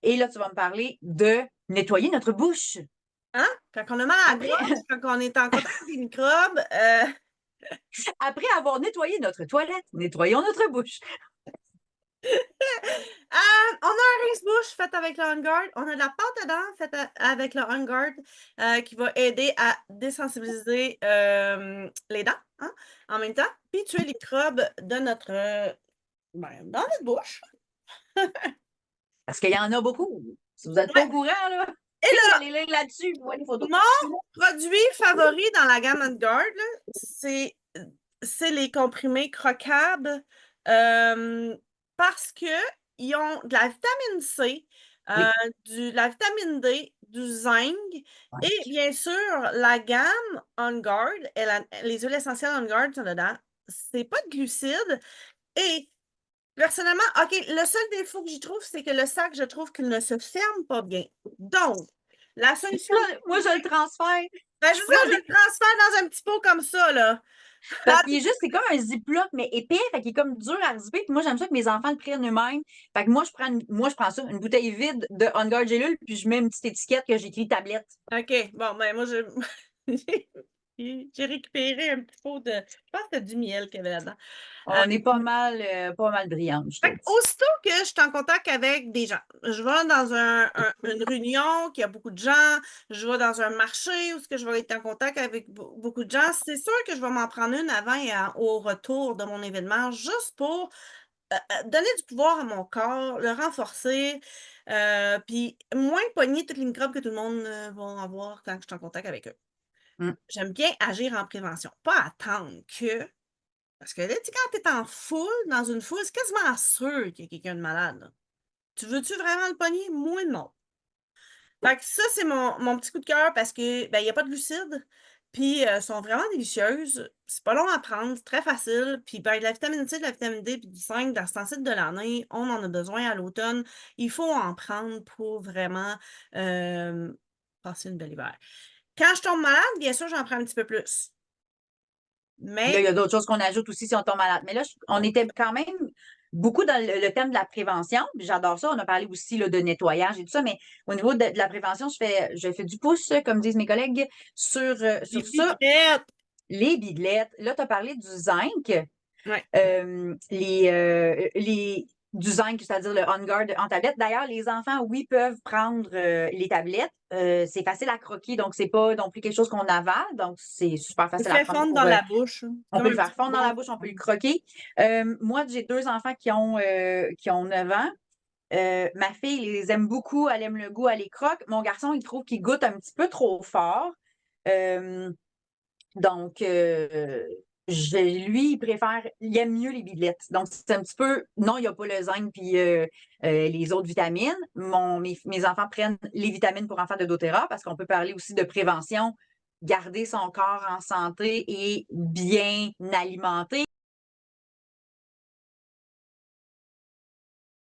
Et là, tu vas me parler de nettoyer notre bouche. Hein? Quand on a mal à la Après, gorge, quand on est en contact avec des microbes, après avoir nettoyé notre toilette, nettoyons notre bouche. on a un rince-bouche fait avec le On Guard. On a de la pâte à dents faite avec le On Guard qui va aider à désensibiliser les dents hein, en même temps, puis tuer les microbes de dans notre bouche. Parce qu'il y en a beaucoup. Si vous n'êtes pas Ouais. au courant, là, Et là, allez lire là-dessus. Moi, les photos. mon produit favori dans la gamme On Guard, là, c'est les comprimés croquables parce que ils ont de la vitamine C, Oui. de la vitamine D, du zinc et bien sûr, la gamme On Guard, les huiles essentielles On Guard sont dedans. C'est pas de glucides et personnellement, OK, le seul défaut que j'y trouve, c'est que le sac, je trouve qu'il ne se ferme pas bien. Donc, la solution. Là, moi, je le transfère. Ben, Je c'est ça, prends je le transfère dans un petit pot comme ça, là. Parce qu'il est juste, c'est comme un ziploc, mais épais, fait qu'il est comme dur à zipper. Puis moi, j'aime ça que mes enfants le prennent eux-mêmes. Fait que moi, je prends ça, une bouteille vide de On Guard Gélule, puis je mets une petite étiquette que j'écris tablette. OK, bon, ben, moi, j'ai récupéré un petit pot je pense que c'était du miel qu'il y avait là-dedans. On est pas mal brillantes, je te Fait le que dis. aussitôt que je suis en contact avec des gens, je vais dans une réunion qui a beaucoup de gens, je vais dans un marché où ce que je vais être en contact avec beaucoup de gens, c'est sûr que je vais m'en prendre une avant et au retour de mon événement, juste pour donner du pouvoir à mon corps, le renforcer, puis moins pogner tous les microbes que tout le monde va avoir quand je suis en contact avec eux. Mm. J'aime bien agir en prévention, pas attendre que parce que là, tu sais, quand tu es en foule, dans une foule, c'est quasiment sûr qu'il y a quelqu'un de malade, là. Tu veux-tu vraiment le pogner? Moi, non. Fait que ça, c'est mon petit coup de cœur parce que ben, il y a pas de glucides, puis sont vraiment délicieuses. C'est pas long à prendre, c'est très facile. Puis ben, de la vitamine C, de la vitamine D, puis du 5 dans ce temps-ci de l'année, on en a besoin à l'automne. Il faut en prendre pour vraiment passer une belle hiver. Quand je tombe malade, bien sûr, j'en prends un petit peu plus. Là, il Mais y a d'autres choses qu'on ajoute aussi si on tombe malade. Mais là, on était quand même beaucoup dans le thème de la prévention. Puis j'adore ça. On a parlé aussi là, de nettoyage et tout ça. Mais au niveau de la prévention, je fais du pouce, comme disent mes collègues, les sur ça. bidelettes, Les bidelettes. Là, tu as parlé du zinc. ouais. Du zinc, c'est-à-dire le On Guard en tablette. D'ailleurs, les enfants, oui, peuvent prendre les tablettes. C'est facile à croquer, donc c'est pas non plus quelque chose qu'on avale. Donc, c'est super Le facile à fait prendre fondre pour. dans la bouche, On comme peut un le petit faire fondre dans la pouvoir. bouche, on peut le croquer. Moi, j'ai deux enfants qui ont 9 ans. Ma fille les aime beaucoup, elle aime le goût, elle les croque. Mon garçon, il trouve qu'il goûte un petit peu trop fort. Euh, donc, lui, il aime mieux les bidelettes. Donc, c'est un petit peu, non, il n'y a pas le zinc puis les autres vitamines. Mes enfants prennent les vitamines pour enfants de doTERRA parce qu'on peut parler aussi de prévention, garder son corps en santé et bien alimenté.